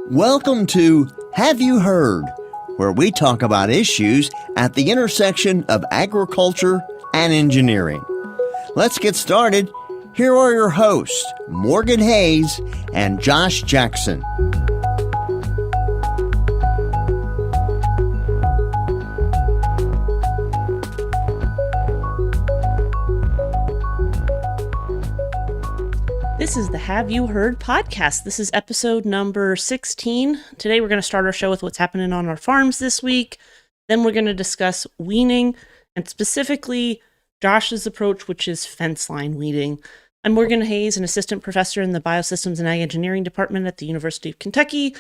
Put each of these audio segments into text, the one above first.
Welcome to Have You Heard, where we talk about issues at the intersection of agriculture and engineering. Let's get started. Here are your hosts, Morgan Hayes and Josh Jackson. This is the Have You Heard podcast. This is episode number 16. Today we're going to start our show with what's happening on our farms this week. Then we're going to discuss weaning and specifically Josh's approach, which is fenceline weeding. I'm Morgan Hayes, an assistant professor in the Biosystems and Ag Engineering department at the University of Kentucky,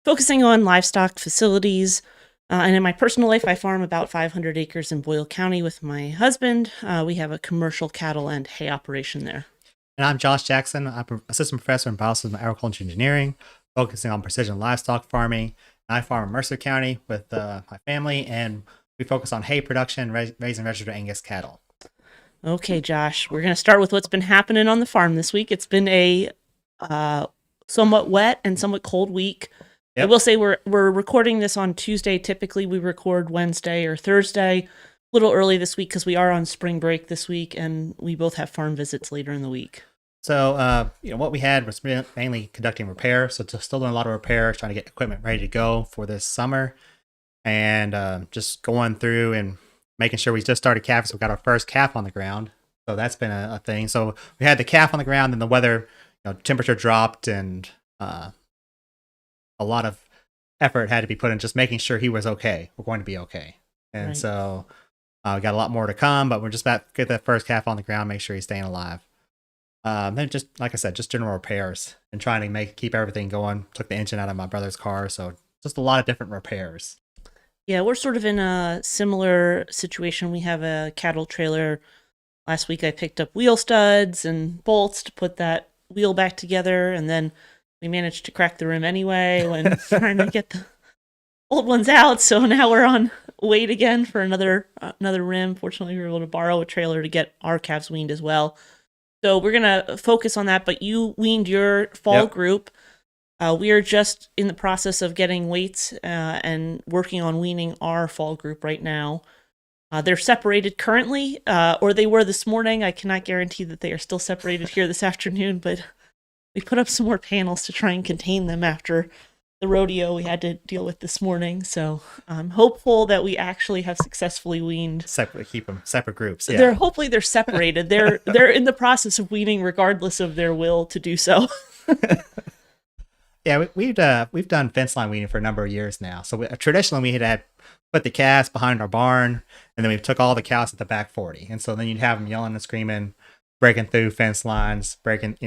focusing on livestock facilities. And in my personal life, I farm about 500 acres in Boyle County with my husband. We have a commercial cattle and hay operation there. And I'm Josh Jackson. I'm an assistant professor in Biosystems and Agriculture Engineering, focusing on precision livestock farming. I farm in Mercer County with my family, and we focus on hay production, raising registered Angus cattle. Okay, Josh, we're going to start with what's been happening on the farm this week. It's been a somewhat wet and somewhat cold week. Yep. I will say we're recording this on Tuesday. Typically, we record Wednesday or Thursday. A little early this week because we are on spring break this week, and we both have farm visits later in the week. So, what we had was mainly conducting repairs. So, still doing a lot of repairs, trying to get equipment ready to go for this summer, and just going through and making sure we just started calving. So, we got our first calf on the ground. So, that's been a thing. So, we had the calf on the ground, and the weather, temperature dropped, and a lot of effort had to be put in just making sure he was okay. We're going to be okay. And right. So, we got a lot more to come, but we're just about to get that first calf on the ground, make sure he's staying alive. Then just, like I said, just general repairs and trying to keep everything going. Took the engine out of my brother's car, so just a lot of different repairs. Yeah, we're sort of in a similar situation. We have a cattle trailer. Last week I picked up wheel studs and bolts to put that wheel back together, and then we managed to crack the rim anyway when trying to get the old ones out. So now we're on wait again for another rim. Fortunately, we were able to borrow a trailer to get our calves weaned as well. So we're going to focus on that, but you weaned your fall group. We are just in the process of getting weights and working on weaning our fall group right now. They're separated currently, or they were this morning. I cannot guarantee that they are still separated here this afternoon, but we put up some more panels to try and contain them after the rodeo we had to deal with this morning. So I'm hopeful that we actually have successfully weaned. Keep them separate groups. Yeah. Hopefully they're separated. They're in the process of weaning regardless of their will to do so. Yeah, we've done fenceline weaning for a number of years now. So traditionally we had put the calves behind our barn, and then we took all the cows at the back 40. And so then you'd have them yelling and screaming, breaking through fence lines,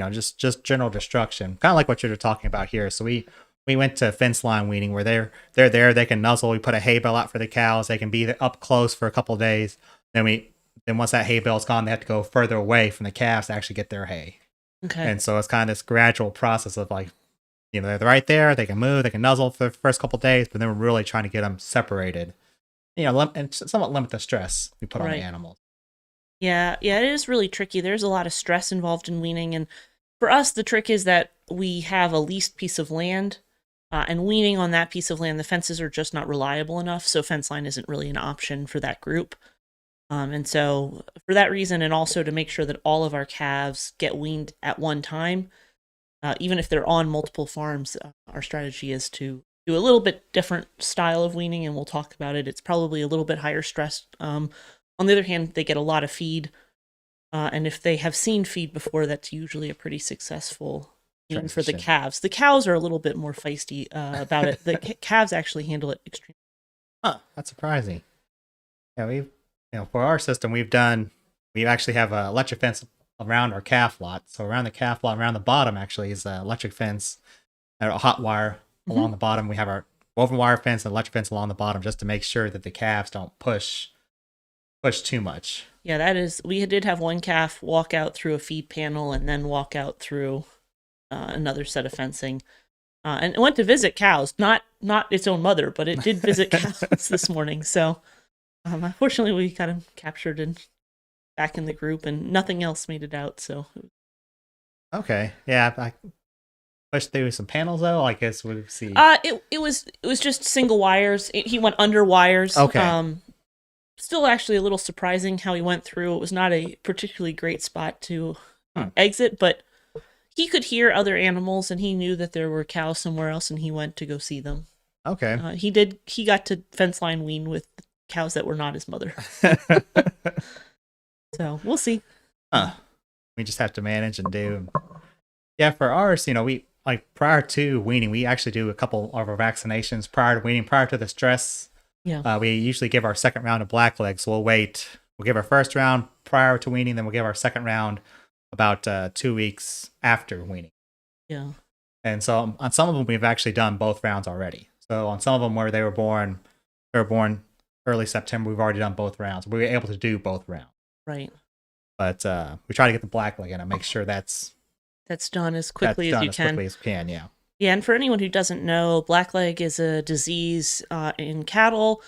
just general destruction, kind of like what you're talking about here. So we went to fenceline weaning where they're there, they can nuzzle. We put a hay bale out for the cows. They can be up close for a couple of days. Then once that hay bale's gone, they have to go further away from the calves to actually get their hay. Okay. And so it's kind of this gradual process of they're right there, they can move, they can nuzzle for the first couple of days, but then we're really trying to get them separated, and somewhat limit the stress we put on the animals. Yeah, it is really tricky. There's a lot of stress involved in weaning, and for us, the trick is that we have a leased piece of land. And weaning on that piece of land, the fences are just not reliable enough, so fence line isn't really an option for that group. And so for that reason, and also to make sure that all of our calves get weaned at one time, even if they're on multiple farms, our strategy is to do a little bit different style of weaning, and we'll talk about it. It's probably a little bit higher stress. On the other hand, they get a lot of feed, and if they have seen feed before, that's usually a pretty successful even for the calves. The cows are a little bit more feisty about it. The calves actually handle it extremely. That's surprising. Yeah, for our system, we actually have an electric fence around our calf lot. So around the calf lot, around the bottom actually is an electric fence, a hot wire along the bottom. We have our woven wire fence and electric fence along the bottom just to make sure that the calves don't push too much. Yeah, we did have one calf walk out through a feed panel and then walk out through another set of fencing, and it went to visit cows, not its own mother, but it did visit cows this morning. So unfortunately we got him captured and back in the group, and nothing else made it out. So okay, yeah, push through some panels though? I guess we'll see. It was just single wires. He went under wires. Okay. Still actually a little surprising how he went through. It was not a particularly great spot to Hmm. exit, but he could hear other animals and he knew that there were cows somewhere else and he went to go see them. Okay. He got to Fenceline Wean with cows that were not his mother. So we'll see. Huh. We just have to manage and do. Yeah, for ours, we like prior to weaning, we actually do a couple of our vaccinations prior to weaning, prior to the stress. Yeah. We usually give our second round of blackleg. So we'll give our first round prior to weaning, then we'll give our second round about 2 weeks after weaning. Yeah. And so on some of them, we've actually done both rounds already. So on some of them where they were born early September, we've already done both rounds. We were able to do both rounds. Right. But we try to get the blackleg in and make sure that's done as quickly as you can. Quickly as we can, yeah. Yeah, and for anyone who doesn't know, blackleg is a disease in cattle.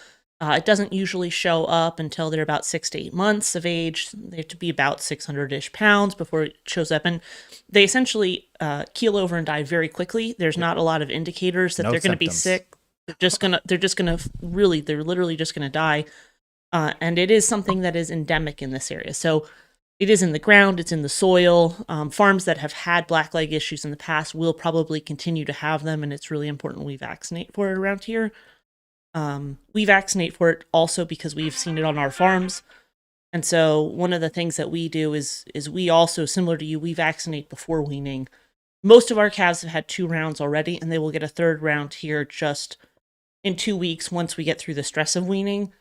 It doesn't usually show up until they're about 6 to 8 months of age. They have to be about 600-ish pounds before it shows up. And they essentially keel over and die very quickly. There's not a lot of indicators that they're going to be sick. They're literally just going to die. And it is something that is endemic in this area. So it is in the ground, it's in the soil. Farms that have had blackleg issues in the past will probably continue to have them, and it's really important we vaccinate for it around here. We vaccinate for it also because we've seen it on our farms. And so one of the things that we do is we also, similar to you, we vaccinate before weaning. Most of our calves have had 2 rounds already, and they will get a 3rd round here just in 2 weeks once we get through the stress of weaning.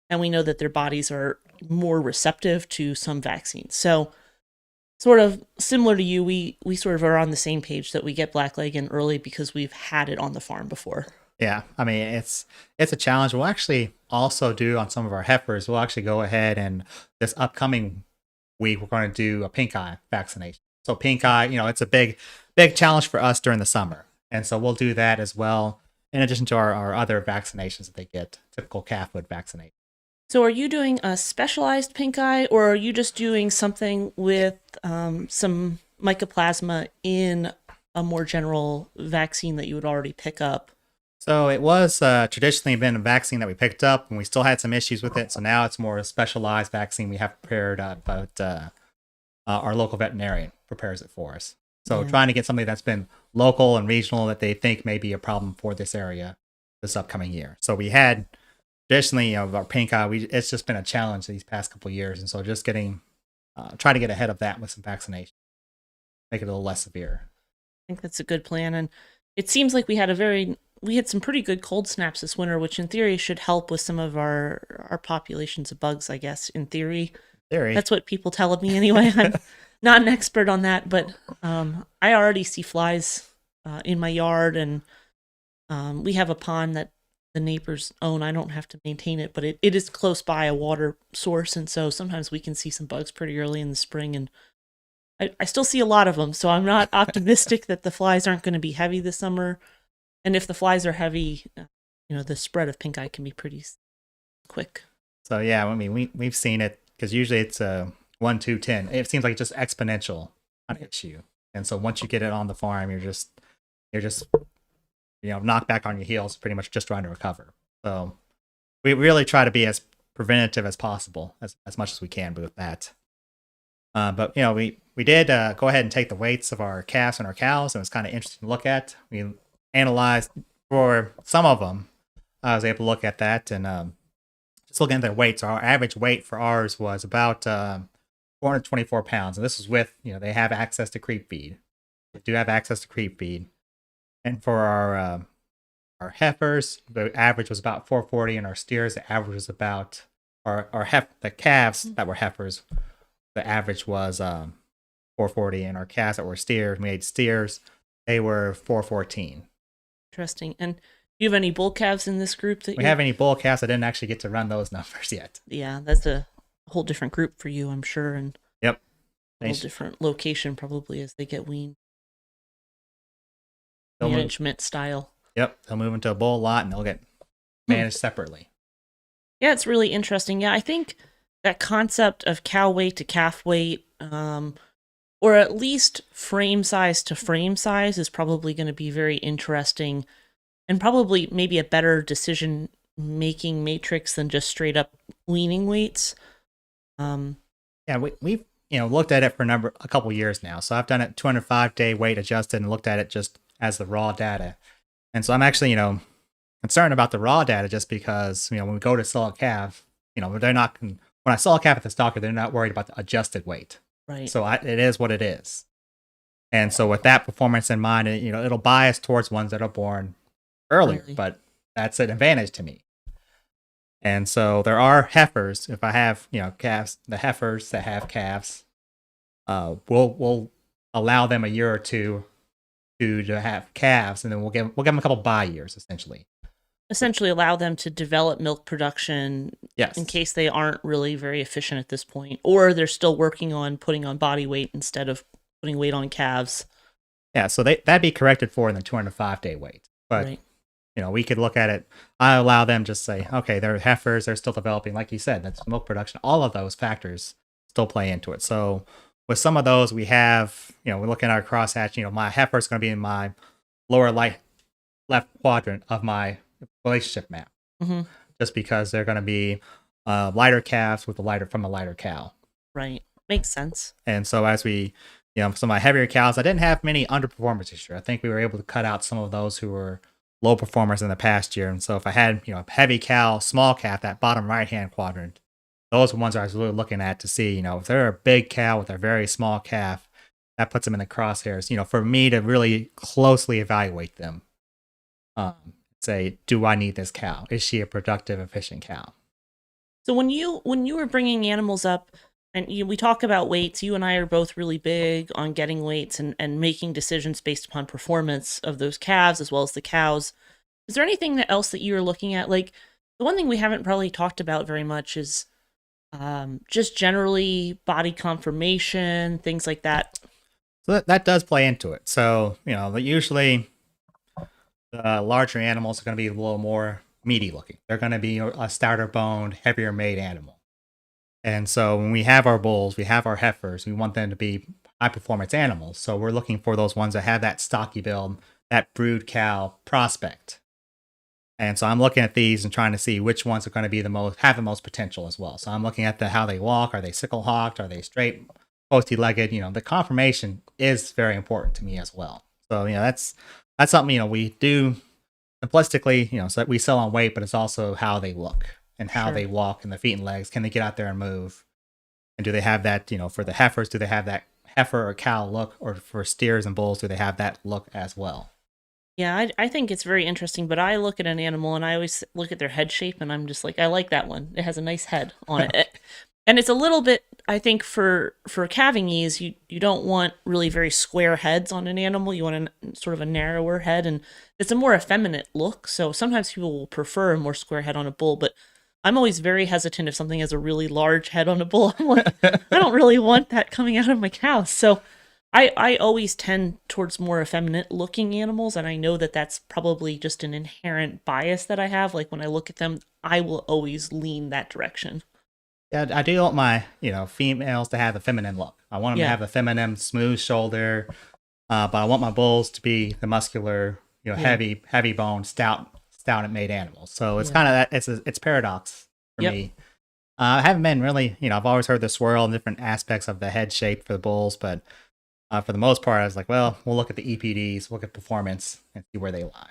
And we know that their bodies are more receptive to some vaccines. So sort of similar to you, we sort of are on the same page that we get blackleg in early because we've had it on the farm before. Yeah, I mean, it's a challenge. We'll actually also do on some of our heifers, we'll actually go ahead and this upcoming week, we're going to do a pink eye vaccination. So pink eye, it's a big challenge for us during the summer. And so we'll do that as well, in addition to our other vaccinations that they get, typical calf foot vaccination. So are you doing a specialized pink eye, or are you just doing something with some mycoplasma in a more general vaccine that you would already pick up? So it was traditionally been a vaccine that we picked up, and we still had some issues with it. So now it's more a specialized vaccine we have prepared, but our local veterinarian prepares it for us. So trying to get something that's been local and regional that they think may be a problem for this area this upcoming year. So we had traditionally, our pink eye, it's just been a challenge these past couple of years. And so just try to get ahead of that with some vaccination, make it a little less severe. I think that's a good plan. And it seems like we had some pretty good cold snaps this winter, which in theory should help with some of our populations of bugs, I guess, in theory. That's what people tell me anyway. I'm not an expert on that, but I already see flies in my yard, and we have a pond that the neighbors own. I don't have to maintain it, but it is close by a water source, and so sometimes we can see some bugs pretty early in the spring, and I still see a lot of them, so I'm not optimistic that the flies aren't going to be heavy this summer. And if the flies are heavy, the spread of pink eye can be pretty quick. So yeah, I mean, we've seen it, because usually it's 1, 2, 10. It seems like it's just exponential on issue. And so once you get it on the farm, you're just knocked back on your heels, pretty much just trying to recover. So we really try to be as preventative as possible, as much as we can with that. But we did go ahead and take the weights of our calves and our cows, and it was kind of interesting to look at. We analyzed for some of them. I was able to look at that, and just looking at their weights. Our average weight for ours was about 424 pounds, and this is with they have access to creep feed. They do have access to creep feed. And for our heifers, the average was about 440, and our steers, the average was about the calves that were heifers, the average was 440, and our calves that were steers, they were 414. Interesting. And do you have any bull calves in this group? We have any bull calves? I didn't actually get to run those numbers yet. Yeah, that's a whole different group for you, I'm sure, and yep, a whole different location probably as they get weaned. They'll Management style. Yep, they'll move into a bull lot and they'll get managed separately. Yeah, it's really interesting. Yeah, I think that concept of cow weight to calf weight, or at least frame size to frame size is probably going to be very interesting and probably maybe a better decision making matrix than just straight up weaning weights. Yeah, we've looked at it for a couple years now. So I've done it 205-day weight adjusted and looked at it just as the raw data. And so I'm actually concerned about the raw data just because when we go to sell a calf, they're not when I sell a calf at the stocker, they're not worried about the adjusted weight. Right. So it is what it is. And so with that performance in mind, it'll bias towards ones that are born earlier, but that's an advantage to me. And so there are heifers. If I have calves, the heifers that have calves, we'll allow them a year or two to have calves, and then we'll give them a couple buy years essentially allow them to develop milk production. Yes. In case they aren't really very efficient at this point, or they're still working on putting on body weight instead of putting weight on calves. Yeah, so that'd be corrected for in the 205-day weight. But Right. We could look at it. I allow them just say, okay, they're heifers, they're still developing, like you said, that's milk production. All of those factors still play into it. So with some of those, we have, we're looking at our crosshatch. My heifer is going to be in my lower left quadrant of my relationship map, just because they're going to be lighter calves with from a lighter cow. Right. Makes sense. And so as we, some of my heavier cows, I didn't have many underperformers this year. I think we were able to cut out some of those who were low performers in the past year. And so if I had, a heavy cow, small calf, that bottom right-hand quadrant, those are ones I was really looking at to see, if they're a big cow with a very small calf, that puts them in the crosshairs, for me to really closely evaluate them. Say, do I need this cow? Is she a productive, efficient cow? So when you were bringing animals up, and we talk about weights, you and I are both really big on getting weights and making decisions based upon performance of those calves as well as the cows. Is there anything else that you were looking at? Like, the one thing we haven't probably talked about very much is just generally body conformation, things like that. So that does play into it. So, usually the larger animals are going to be a little more meaty looking. They're going to be a stouter boned, heavier made animal. And so when we have our bulls, we have our heifers, we want them to be high performance animals. So we're looking for those ones that have that stocky build, that brood cow prospect. And so I'm looking at these and trying to see which ones are going to be have the most potential as well. So I'm looking at how they walk. Are they sickle hocked? Are they straight, posty legged? The conformation is very important to me as well. So, that's something, we do simplistically, so that we sell on weight, but it's also how they look and how they walk and the feet and legs. Can they get out there and move? And do they have that, for the heifers, do they have that heifer or cow look? Or for steers and bulls, do they have that look as well? Yeah, I think it's very interesting, but I look at an animal and I always look at their head shape and I'm just like, I like that one. It has a nice head on it. And it's a little bit, I think, for calving ease, you don't want really very square heads on an animal. You want sort of a narrower head, and it's a more effeminate look. So sometimes people will prefer a more square head on a bull, but I'm always very hesitant if something has a really large head on a bull. I'm like, I don't really want that coming out of my cow. So I always tend towards more effeminate looking animals, and I know that that's probably just an inherent bias that I have. Like when I look at them, I will always lean that direction. Yeah, I do want my, females to have the feminine look. I want them to have the feminine, smooth shoulder, but I want my bulls to be the muscular, heavy bone, stout and made animals. So it's kind of that. It's paradox for me. I haven't been really, I've always heard the swirl and different aspects of the head shape for the bulls, but for the most part, I was like, well, we'll look at the EPDs, look at performance, and see where they lie.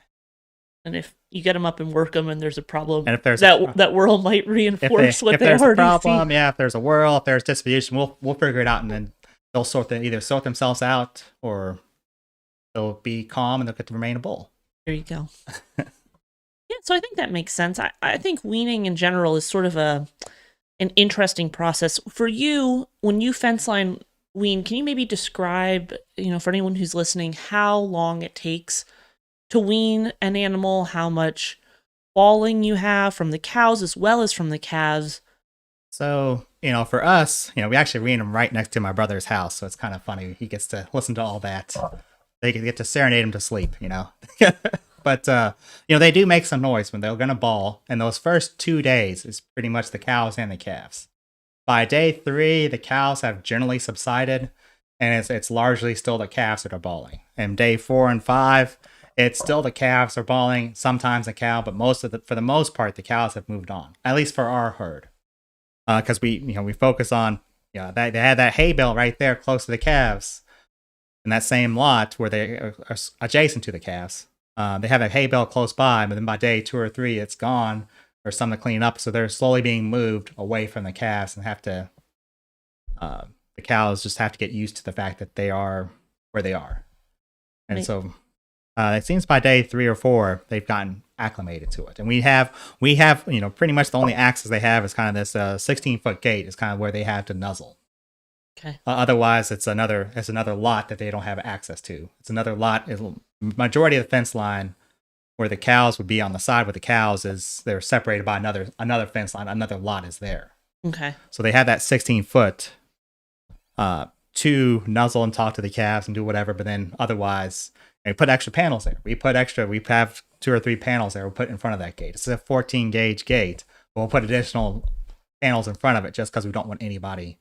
And if you get them up and work them, and there's a problem, and if there's that whirl might reinforce what they already see. If there's a problem, if there's a whirl, if there's distribution, we'll figure it out, and then they'll either sort themselves out, or they'll be calm and they'll get to remain a bull. There you go. Yeah, so I think that makes sense. I think weaning in general is sort of an interesting process for you when you fence line wean. Can you maybe describe, for anyone who's listening, how long it takes to wean an animal, how much falling you have from the cows as well as from the calves? So, for us, we actually wean them right next to my brother's house. So it's kind of funny. He gets to listen to all that. They get to serenade him to sleep, But, they do make some noise when they're going to bawl. And those first 2 days is pretty much the cows and the calves. By day 3, the cows have generally subsided. and it's largely still the calves that are balling. And day 4 and 5, it's still the calves are balling. Sometimes the cow, but for the most part, the cows have moved on. At least for our herd, because we focus on they had that hay bale right there close to the calves, in that same lot where they are adjacent to the calves. They have a hay bale close by, but then by day 2 or 3, it's gone. There's something to clean up, so they're slowly being moved away from the calves, and the cows just have to get used to the fact that they are where they are. And Right. so it seems by day 3 or 4, they've gotten acclimated to it. And we have pretty much the only access they have is kind of this 16-foot gate is kind of where they have to nuzzle. Okay. Otherwise, it's another lot that they don't have access to. It's another lot. Majority of the fence line where the cows would be on the side with the cows is they're separated by another fence line. Another lot is there. Okay. So they have that 16-foot to nuzzle and talk to the calves and do whatever. But then otherwise, we put extra panels there. We have 2 or 3 panels there. We'll put in front of that gate. It's a 14 gauge gate. But we'll put additional panels in front of it just because we don't want anybody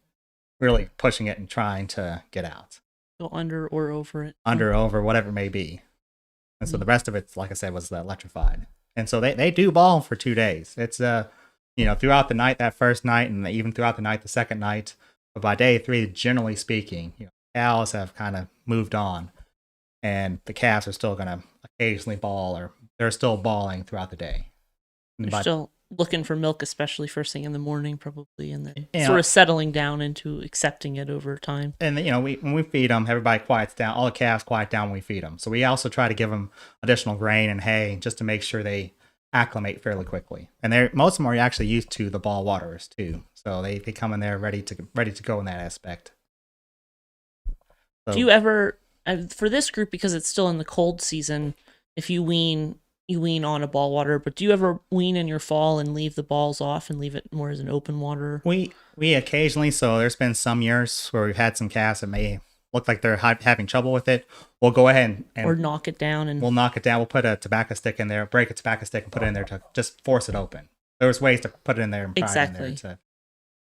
really pushing it and trying to get out. Go under or over it. Under, over, whatever it may be. And so the rest of it, like I said, was electrified. And so they do ball for 2 days. It's throughout the night, that first night, and even throughout the night, the second night. But by day 3, generally speaking, cows have kind of moved on, and the calves are still going to occasionally ball, or they're still balling throughout the day. They're still looking for milk, especially first thing in the morning, probably, and then sort of settling down into accepting it over time. And when we feed them, everybody quiets down. All the calves quiet down when we feed them. So we also try to give them additional grain and hay just to make sure they acclimate fairly quickly. And most of them are actually used to the ball waterers too, so they come in there ready to go in that aspect. So, do you ever, for this group, because it's still in the cold season, if you wean on a ball water, but do you ever wean in your fall and leave the balls off and leave it more as an open water? We occasionally, so there's been some years where we've had some calves that may look like they're having trouble with it. We'll go ahead and or knock it down, we'll knock it down. We'll put a tobacco stick in there, break a tobacco stick and put it in there to just force it open. There's ways to put it in there and pry it in there.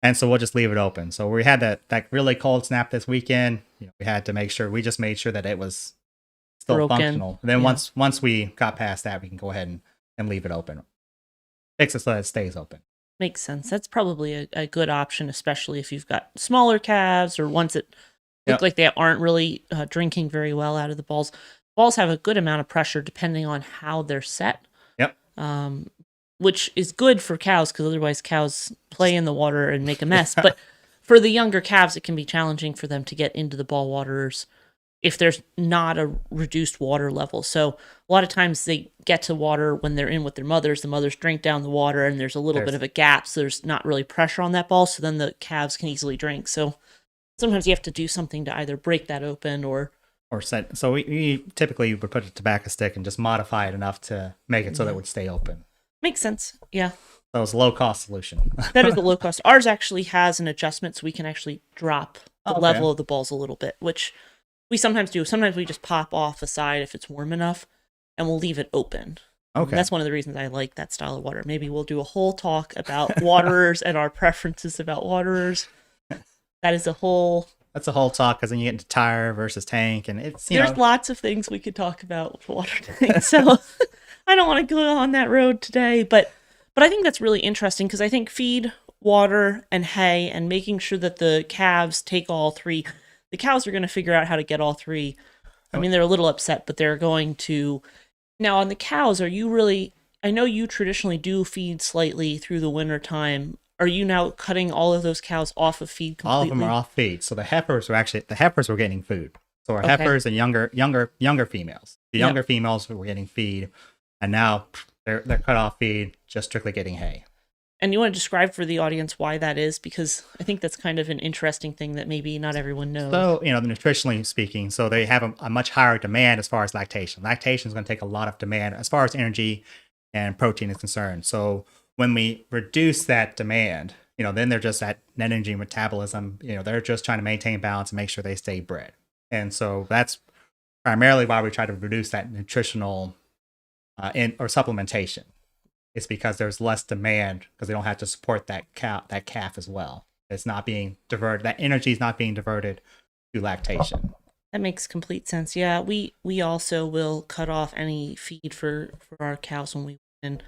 And so we'll just leave it open. So we had that really cold snap this weekend. We just made sure that it was still broken. Functional. And then once we got past that, we can go ahead and leave it open. Fix it so that it stays open. Makes sense. That's probably a good option, especially if you've got smaller calves or ones that look like they aren't really drinking very well out of the balls. Balls have a good amount of pressure depending on how they're set. Yep. Which is good for cows because otherwise cows play in the water and make a mess. But for the younger calves, it can be challenging for them to get into the ball waterers if there's not a reduced water level. So a lot of times they get to water when they're in with their mothers. The mothers drink down the water and there's a little bit of a gap. So there's not really pressure on that ball. So then the calves can easily drink. So sometimes you have to do something to either break that open or set. So we typically would put a tobacco stick and just modify it enough to make it so that it would stay open. Makes sense. Yeah. So it's a low cost solution. That is a low cost. Ours actually has an adjustment so we can actually drop the level of the balls a little bit, which we sometimes do. Sometimes we just pop off the side if it's warm enough and we'll leave it open. Okay. And that's one of the reasons I like that style of water. Maybe we'll do a whole talk about waterers and our preferences about waterers. That's a whole talk because then you get into tire versus tank, and there's lots of things we could talk about with water tanks. So I don't want to go on that road today, but I think that's really interesting because I think feed, water, and hay, and making sure that the calves take all 3. The cows are going to figure out how to get all 3. I mean, they're a little upset, but they're going to. Now, on the cows, are you really? I know you traditionally do feed slightly through the winter time. Are you now cutting all of those cows off of feed completely? All of them are off feed. So the heifers were getting food. So our heifers and younger females. The younger females were getting feed, and now they're cut off feed, just strictly getting hay. And you want to describe for the audience why that is? Because I think that's kind of an interesting thing that maybe not everyone knows. So, nutritionally speaking, so they have a much higher demand as far as lactation. Lactation is going to take a lot of demand as far as energy and protein is concerned. So when we reduce that demand, then they're just at net energy metabolism. They're just trying to maintain balance and make sure they stay bred. And so that's primarily why we try to reduce that nutritional or supplementation. It's because there's less demand because they don't have to support that calf as well. It's not being diverted. That energy is not being diverted to lactation. That makes complete sense. Yeah, we also will cut off any feed for our cows when we and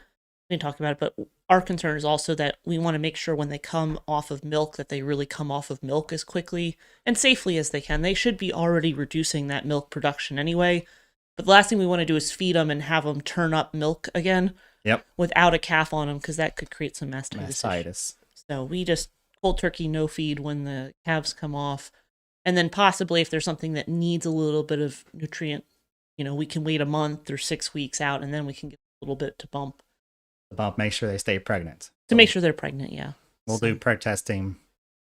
we can talk about it. But our concern is also that we want to make sure when they come off of milk that they really come off of milk as quickly and safely as they can. They should be already reducing that milk production anyway. But the last thing we want to do is feed them and have them turn up milk again. Yep. Without a calf on them, because that could create some mastitis. Mastitis. So we just cold turkey, no feed when the calves come off. And then possibly if there's something that needs a little bit of nutrient, we can wait a month or 6 weeks out, and then we can give a little bit to bump. Make sure they stay pregnant. To make sure they're pregnant, yeah. We'll do preg testing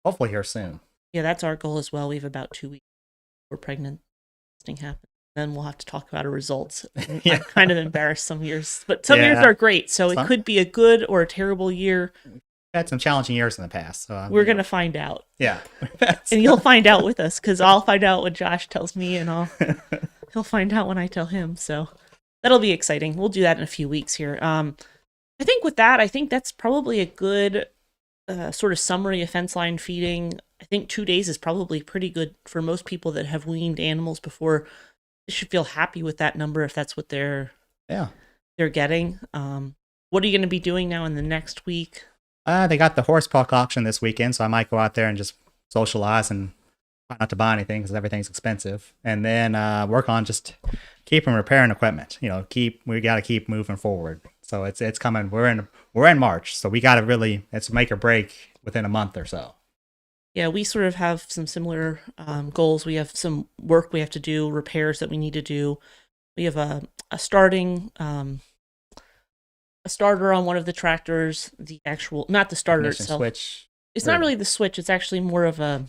hopefully here soon. Yeah, that's our goal as well. We have about 2 weeks before pregnant testing happens. Then we'll have to talk about our results. Yeah. I'm kind of embarrassed some years, but some years are great. So it could be a good or a terrible year. We've had some challenging years in the past. So we're going to find out. Yeah. And you'll find out with us, because I'll find out what Josh tells me, and he'll find out when I tell him. So that'll be exciting. We'll do that in a few weeks here. I think with that, that's probably a good sort of summary of fence line feeding. I think 2 days is probably pretty good for most people that have weaned animals before. They should feel happy with that number if that's what they're getting. What are you going to be doing now in the next week? They got the horse puck auction this weekend, so I might go out there and just socialize and try not to buy anything because everything's expensive, and then work on just keeping repairing equipment. We got to keep moving forward. So it's coming. We're in March, so we got to it's make or break within a month or so. Yeah, we sort of have some similar goals. We have some work we have to do, repairs that we need to do. We have a starter on one of the tractors. The actual, not the starter itself. Switch. It's not really the switch. It's actually more of an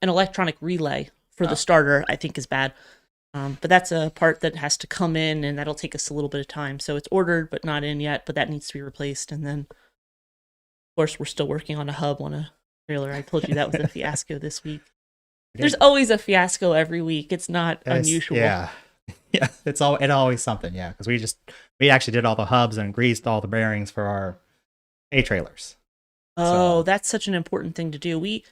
electronic relay for the starter. I think is bad. But that's a part that has to come in, and that'll take us a little bit of time. So it's ordered, but not in yet. But that needs to be replaced, and then. Of course, we're still working on a hub on a trailer. I told you that was a fiasco this week. There's always a fiasco every week. It's not unusual. Yeah, it's always something. Yeah, because we actually did all the hubs and greased all the bearings for our hay trailers. Oh, that's such an important thing to do. We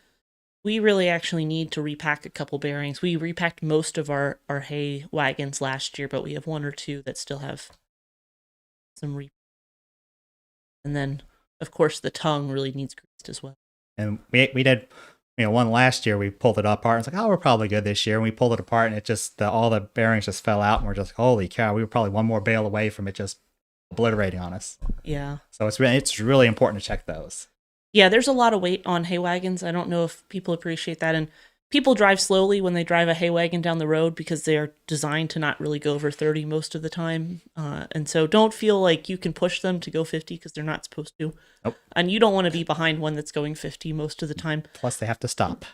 really actually need to repack a couple bearings. We repacked most of our hay wagons last year, but we have one or two that still have some and then. Of course, the tongue really needs greased as well. And we did, one last year. We pulled it apart. It's like, oh, we're probably good this year. And we pulled it apart, and it just all the bearings just fell out, and we're just, holy cow, we were probably one more bale away from it just obliterating on us. Yeah. So it's really important to check those. Yeah, there's a lot of weight on hay wagons. I don't know if people appreciate that, and people drive slowly when they drive a hay wagon down the road because they are designed to not really go over 30 most of the time. And so don't feel like you can push them to go 50 because they're not supposed to. Nope. And you don't want to be behind one that's going 50 most of the time. Plus they have to stop.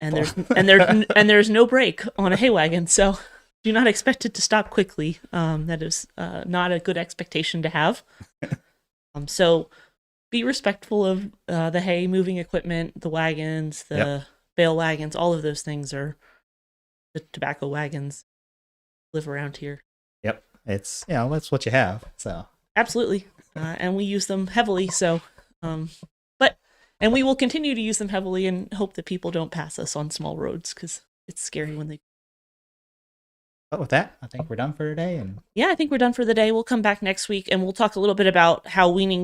And there's no brake on a hay wagon, so do not expect it to stop quickly. That is not a good expectation to have. So be respectful of the hay moving equipment, the wagons, the bale wagons, all of those things are the tobacco wagons live around here. Yep. It's, that's what you have. So absolutely. And we use them heavily. So, and we will continue to use them heavily and hope that people don't pass us on small roads because it's scary when they. But with that, I think we're done for today. And yeah, I think we're done for the day. We'll come back next week and we'll talk a little bit about how weaning